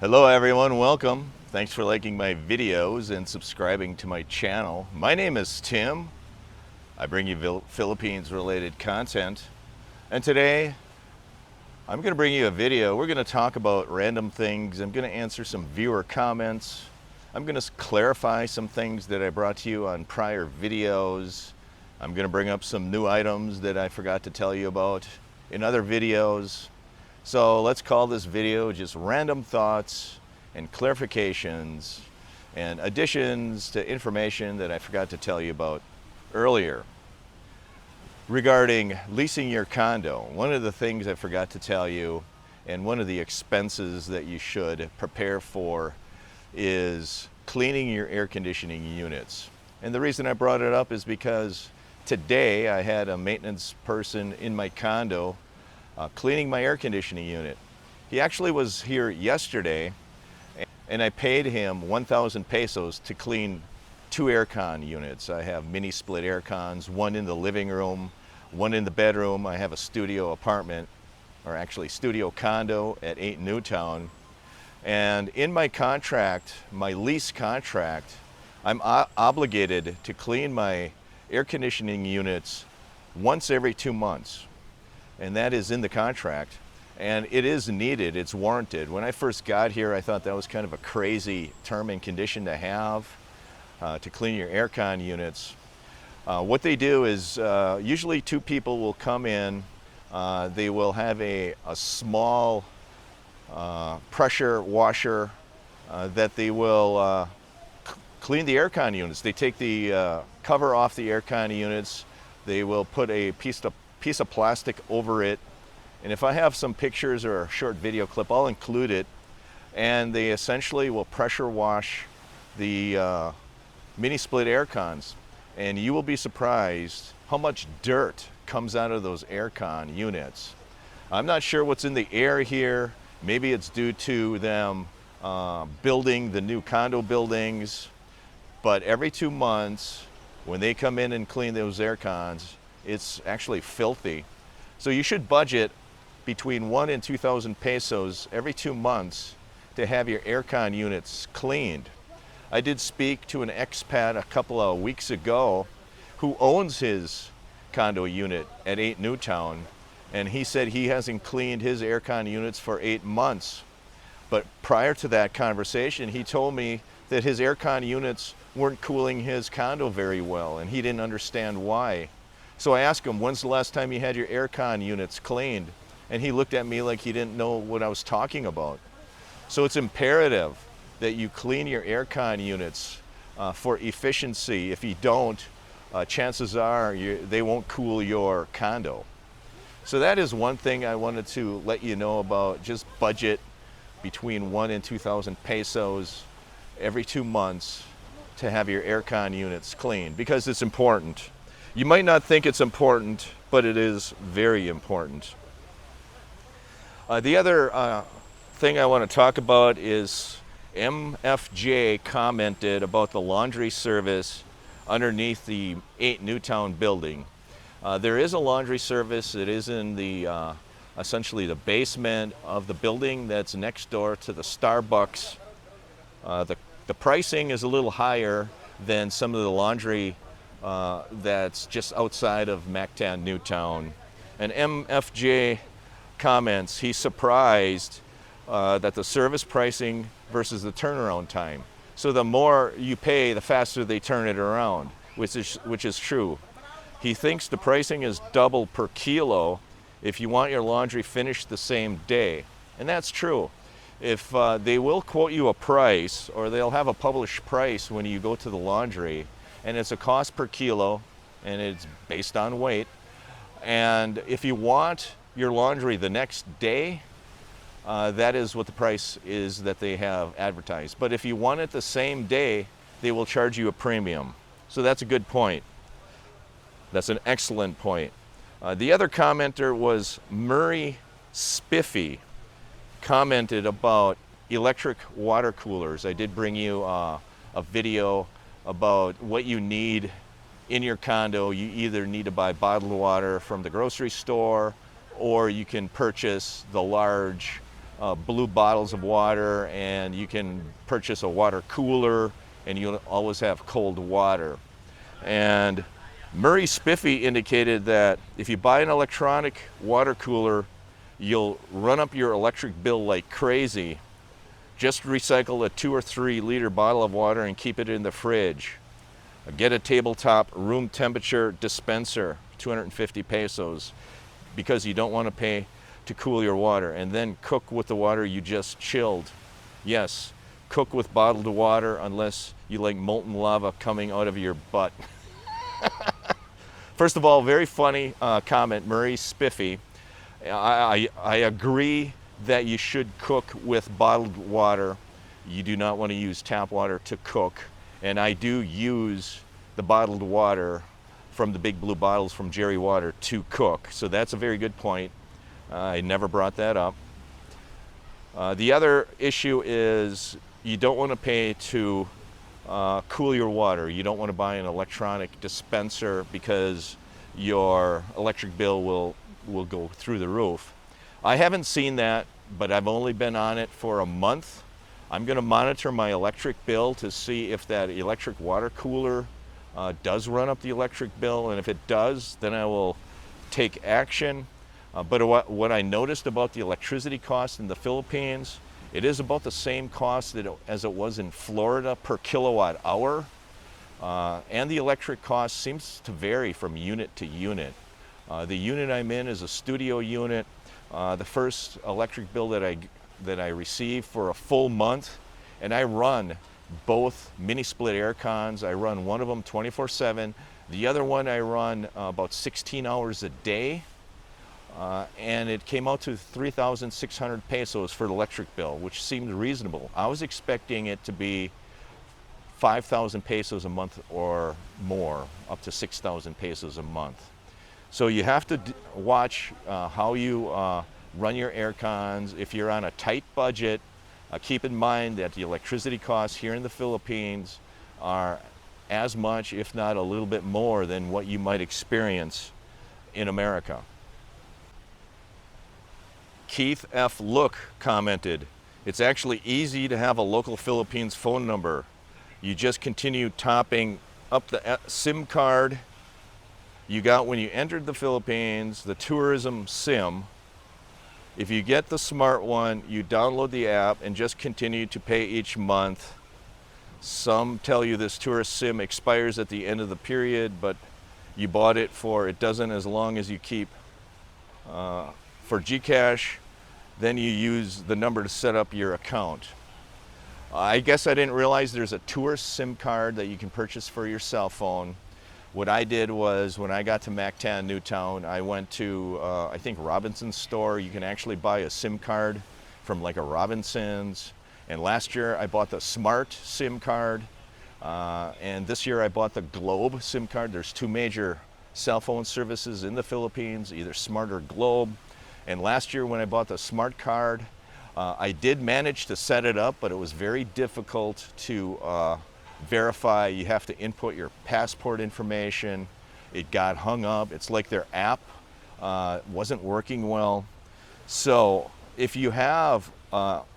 Hello everyone, welcome. Thanks for liking my videos and subscribing to my channel. My name is Tim. I bring you Philippines related content. And today I'm going to bring you a video. We're going to talk about random things. I'm going to answer some viewer comments. I'm going to clarify some things that I brought to you on prior videos. I'm going to bring up some new items that I forgot to tell you about in other videos. So let's call this video just random thoughts and clarifications and additions to information that I forgot to tell you about earlier. Regarding leasing your condo, one of the things I forgot to tell you, and one of the expenses that you should prepare for, is cleaning your air conditioning units. And the reason I brought it up is because today I had a maintenance person in my condo cleaning my air conditioning unit. He actually was here yesterday, and I paid him 1,000 pesos to clean 2 aircon units. I have mini split aircons, one in the living room, one in the bedroom. I have a studio apartment, or actually studio condo at 8 Newtown. And in my contract, my lease contract, I'm obligated to clean my air conditioning units once every 2 months. And that is in the contract, and it is needed, it's warranted. When I first got here, I thought that was kind of a crazy term and condition to have, to clean your aircon units. What they do is, usually 2 people will come in, they will have a small pressure washer that they will clean the aircon units. They take the cover off the aircon units, they will put a piece of plastic over it, and if I have some pictures or a short video clip, I'll include it. And they essentially will pressure wash the mini split aircons, and you will be surprised how much dirt comes out of those aircon units. I'm not sure what's in the air here. Maybe it's due to them building the new condo buildings, but every 2 months when they come in and clean those aircons, it's actually filthy. So you should budget between 1,000 and 2,000 pesos every 2 months to have your aircon units cleaned. I did speak to an expat a couple of weeks ago who owns his condo unit at 8 Newtown, and he said he hasn't cleaned his aircon units for 8 months. But prior to that conversation, he told me that his aircon units weren't cooling his condo very well, and he didn't understand why. So I asked him, when's the last time you had your aircon units cleaned? And he looked at me like he didn't know what I was talking about. So it's imperative that you clean your aircon units for efficiency. If you don't, chances are they won't cool your condo. So that is one thing I wanted to let you know about. Just budget between 1,000 and 2,000 pesos every 2 months to have your aircon units cleaned, because it's important. You might not think it's important, but it is very important. The other thing I want to talk about is MFJ commented about the laundry service underneath the 8 Newtown building. There is a laundry service. It is in the essentially the basement of the building that's next door to the Starbucks. The pricing is a little higher than some of the laundry that's just outside of Mactan Newtown. And MFJ comments, he's surprised that the service pricing versus the turnaround time. So the more you pay, the faster they turn it around, which is true. He thinks the pricing is double per kilo if you want your laundry finished the same day. And that's true. If they will quote you a price, or they'll have a published price when you go to the laundry, and it's a cost per kilo, and it's based on weight. And if you want your laundry the next day, that is what the price is that they have advertised. But if you want it the same day, they will charge you a premium. So that's a good point. That's an excellent point. The other commenter was Murray Spiffy, commented about electric water coolers. I did bring you a video about what you need in your condo. You either need to buy bottled water from the grocery store, or you can purchase the large blue bottles of water, and you can purchase a water cooler, and you'll always have cold water. And Murray Spiffy indicated that if you buy an electronic water cooler, you'll run up your electric bill like crazy. Just recycle a 2 or 3 liter bottle of water and keep it in the fridge. Get a tabletop room temperature dispenser, 250 pesos, because you don't want to pay to cool your water, and then cook with the water you just chilled. Yes, cook with bottled water unless you like molten lava coming out of your butt. First of all, very funny comment, Murray Spiffy. I agree that you should cook with bottled water. You do not want to use tap water to cook. And I do use the bottled water from the big blue bottles from Jerry Water to cook. So that's a very good point. I never brought that up. The other issue is you don't want to pay to cool your water. You don't want to buy an electronic dispenser because your electric bill will go through the roof. I haven't seen that, but I've only been on it for a month. I'm going to monitor my electric bill to see if that electric water cooler does run up the electric bill, and if it does, then I will take action. But what I noticed about the electricity cost in the Philippines, it is about the same cost as it was in Florida per kilowatt hour. And the electric cost seems to vary from unit to unit. The unit I'm in is a studio unit. The first electric bill that I received for a full month, and I run both mini split air cons. I run one of them 24/7. The other one I run about 16 hours a day. And it came out to 3,600 pesos for the electric bill, which seemed reasonable. I was expecting it to be 5,000 pesos a month or more, up to 6,000 pesos a month. So you have to watch how you run your air cons. If you're on a tight budget, keep in mind that the electricity costs here in the Philippines are as much, if not a little bit more, than what you might experience in America. Keith F. Look commented, "It's actually easy to have a local Philippines phone number. You just continue topping up the SIM card you got when you entered the Philippines, the tourism SIM. If you get the smart one, you download the app and just continue to pay each month. Some tell you this tourist SIM expires at the end of the period, but you bought it for, it doesn't as long as you keep for GCash, then you use the number to set up your account." I guess I didn't realize there's a tourist SIM card that you can purchase for your cell phone. What I did was, when I got to Mactan Newtown, I went to, I think, Robinson's store. You can actually buy a SIM card from like a Robinson's. And last year I bought the Smart SIM card. And this year I bought the Globe SIM card. There's 2 major cell phone services in the Philippines, either Smart or Globe. And last year when I bought the Smart card, I did manage to set it up, but it was very difficult to verify. You have to input your passport information. It got hung up. It's like their app wasn't working well. So if you have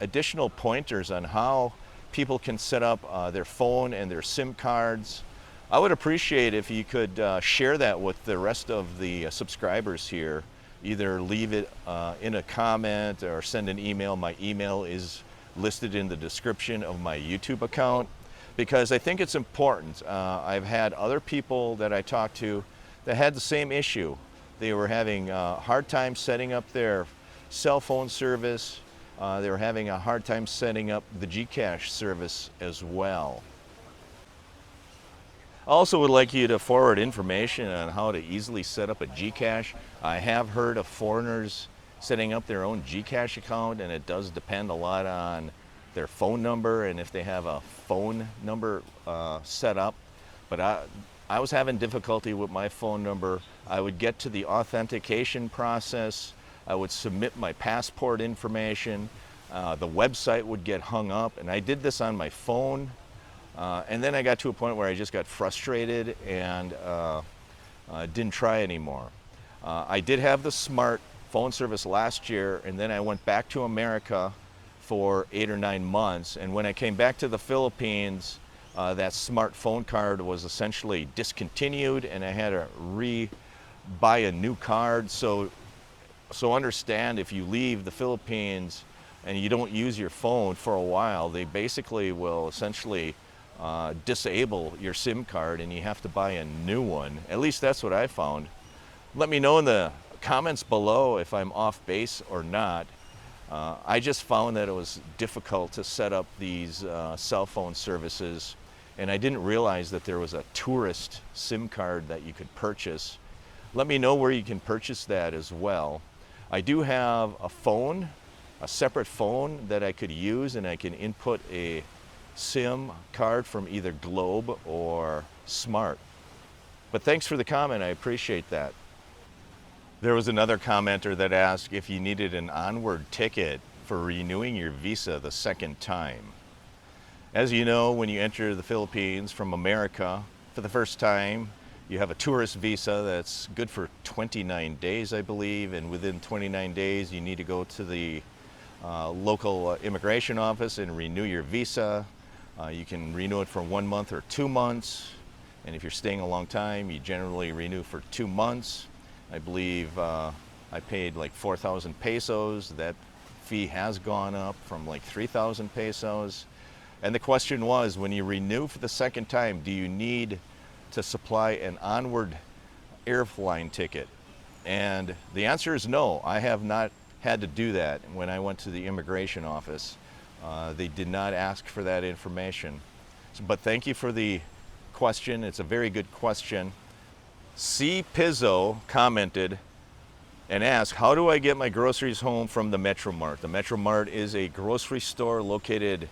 additional pointers on how people can set up their phone and their SIM cards, I would appreciate if you could share that with the rest of the subscribers here. Either leave it in a comment or send an email. My email is listed in the description of my YouTube account, because I think it's important. I've had other people that I talked to that had the same issue. They were having a hard time setting up their cell phone service. They were having a hard time setting up the GCash service as well. I also would like you to forward information on how to easily set up a GCash. I have heard of foreigners setting up their own GCash account, and it does depend a lot on their phone number and if they have a phone number set up. But I was having difficulty with my phone number. I would get to the authentication process. I would submit my passport information. The website would get hung up, and I did this on my phone. And then I got to a point where I just got frustrated and didn't try anymore. I did have the Smart phone service last year, and then I went back to America for 8 or 9 months. And when I came back to the Philippines, that smart phone card was essentially discontinued, and I had to buy a new card. So understand, if you leave the Philippines and you don't use your phone for a while, they basically will essentially disable your SIM card and you have to buy a new one. At least that's what I found. Let me know in the comments below if I'm off base or not. I just found that it was difficult to set up these cell phone services, and I didn't realize that there was a tourist SIM card that you could purchase. Let me know where you can purchase that as well. I do have a phone, a separate phone that I could use, and I can input a SIM card from either Globe or Smart. But thanks for the comment, I appreciate that. There was another commenter that asked if you needed an onward ticket for renewing your visa the second time. As you know, when you enter the Philippines from America for the first time, you have a tourist visa that's good for 29 days, I believe, and within 29 days you need to go to the local immigration office and renew your visa. You can renew it for 1 month or 2 months, and if you're staying a long time, you generally renew for 2 months. I believe I paid like 4,000 pesos. That fee has gone up from like 3,000 pesos. And the question was, when you renew for the second time, do you need to supply an onward airline ticket? And the answer is no. I have not had to do that when I went to the immigration office. They did not ask for that information. But thank you for the question. It's a very good question. C. Pizzo commented and asked, how do I get my groceries home from the Metro Mart? The Metro Mart is a grocery store located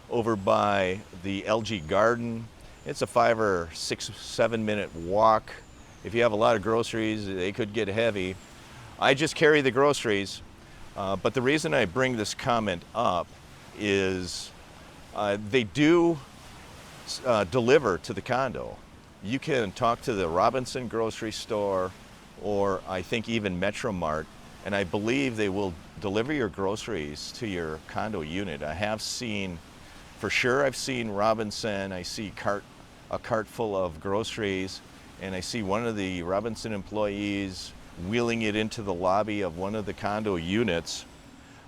over by the LG Garden. It's a 5 or 6, 7 minute walk. If you have a lot of groceries, they could get heavy. I just carry the groceries, but the reason I bring this comment up is they do deliver to the condo. You can talk to the Robinson grocery store, or I think even Metro Mart, and I believe they will deliver your groceries to your condo unit. I have seen, for sure I've seen Robinson. I see a cart full of groceries, and I see one of the Robinson employees wheeling it into the lobby of one of the condo units.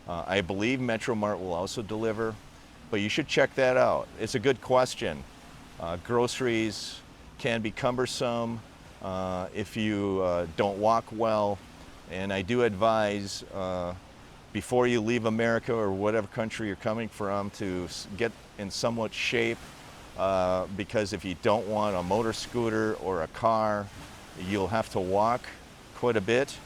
I believe Metro Mart will also deliver, but you should check that out. It's a good question. Groceries can be cumbersome if you don't walk well, and I do advise before you leave America or whatever country you're coming from to get in somewhat shape, because if you don't want a motor scooter or a car, you'll have to walk quite a bit.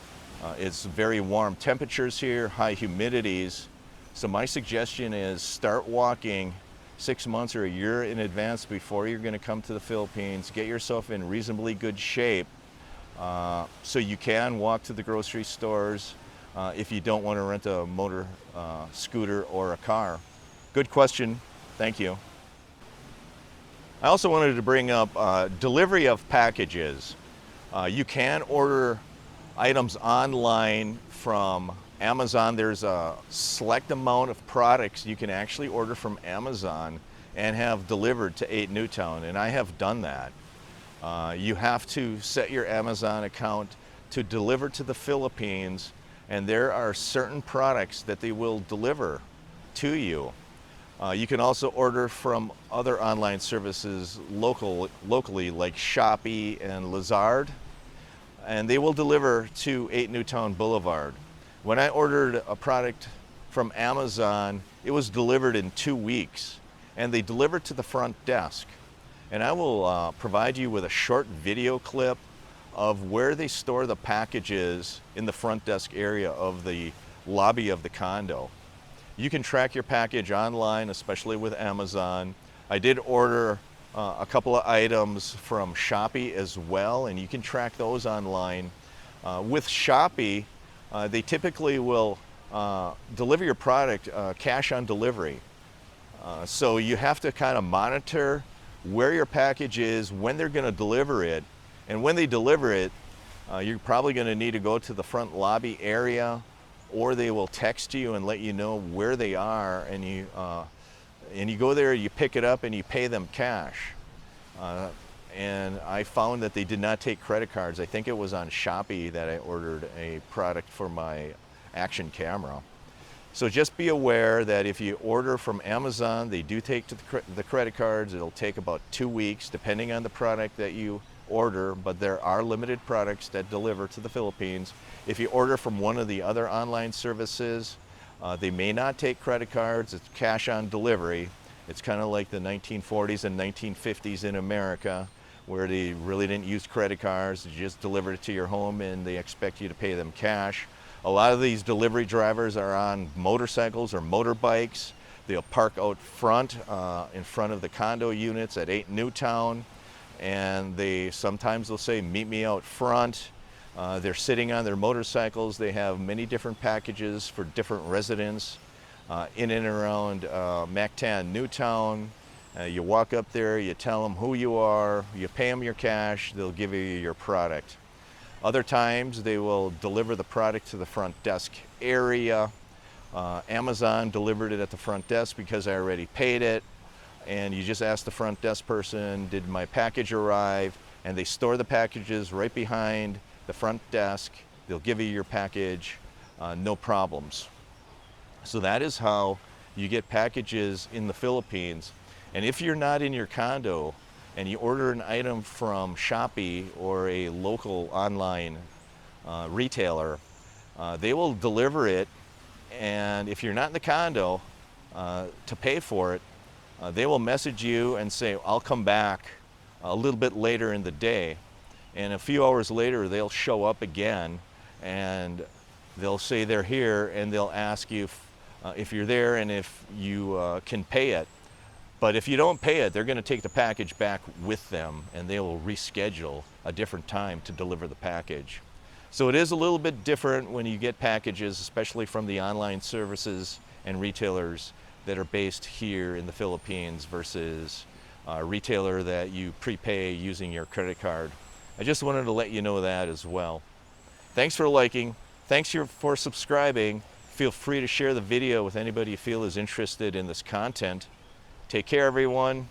It's very warm temperatures here, high humidities, so my suggestion is start walking 6 months or a year in advance before you're going to come to the Philippines. Get yourself in reasonably good shape so you can walk to the grocery stores if you don't want to rent a motor scooter or a car. Good question. Thank you. I also wanted to bring up delivery of packages. You can order items online from Amazon. There's a select amount of products you can actually order from Amazon and have delivered to 8 Newtown, and I have done that. You have to set your Amazon account to deliver to the Philippines, and there are certain products that they will deliver to you. You can also order from other online services locally like Shopee and Lazard, and they will deliver to 8 Newtown Boulevard. When I ordered a product from Amazon, it was delivered in 2 weeks, and they delivered to the front desk. And I will provide you with a short video clip of where they store the packages in the front desk area of the lobby of the condo. You can track your package online, especially with Amazon. I did order a couple of items from Shopee as well, and you can track those online. With Shopee, they typically will deliver your product cash on delivery. So you have to kind of monitor where your package is, when they're going to deliver it, and when they deliver it, You're probably going to need to go to the front lobby area, or they will text you and let you know where they are, and you go there, you pick it up, and you pay them cash. And I found that they did not take credit cards. I think it was on Shopee that I ordered a product for my action camera. So just be aware that if you order from Amazon, they do take the credit cards. It'll take about 2 weeks depending on the product that you order, but there are limited products that deliver to the Philippines. If you order from one of the other online services, they may not take credit cards. It's cash on delivery. It's kind of like the 1940s and 1950s in America, where they really didn't use credit cards. They just delivered it to your home and they expect you to pay them cash. A lot of these delivery drivers are on motorcycles or motorbikes. They'll park out front, in front of the condo units at 8 Newtown, and sometimes they'll say, meet me out front. They're sitting on their motorcycles. They have many different packages for different residents in and around Mactan Newtown. You walk up there, you tell them who you are, you pay them your cash, they'll give you your product. Other times they will deliver the product to the front desk area. Amazon delivered it at the front desk because I already paid it, and you just ask the front desk person, did my package arrive? And they store the packages right behind the front desk. They'll give you your package, no problems. So that is how you get packages in the Philippines. And if you're not in your condo and you order an item from Shopee or a local online retailer, they will deliver it, and if you're not in the condo to pay for it, they will message you and say, I'll come back a little bit later in the day. And a few hours later, they'll show up again and they'll say they're here, and they'll ask you if you're there and if you can pay it. But if you don't pay it, they're going to take the package back with them, and they will reschedule a different time to deliver the package. So it is a little bit different when you get packages, especially from the online services and retailers that are based here in the Philippines versus a retailer that you prepay using your credit card. I just wanted to let you know that as well. Thanks for liking. Thanks for subscribing. Feel free to share the video with anybody you feel is interested in this content. Take care, everyone.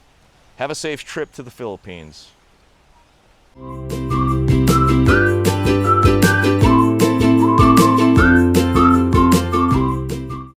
Have a safe trip to the Philippines.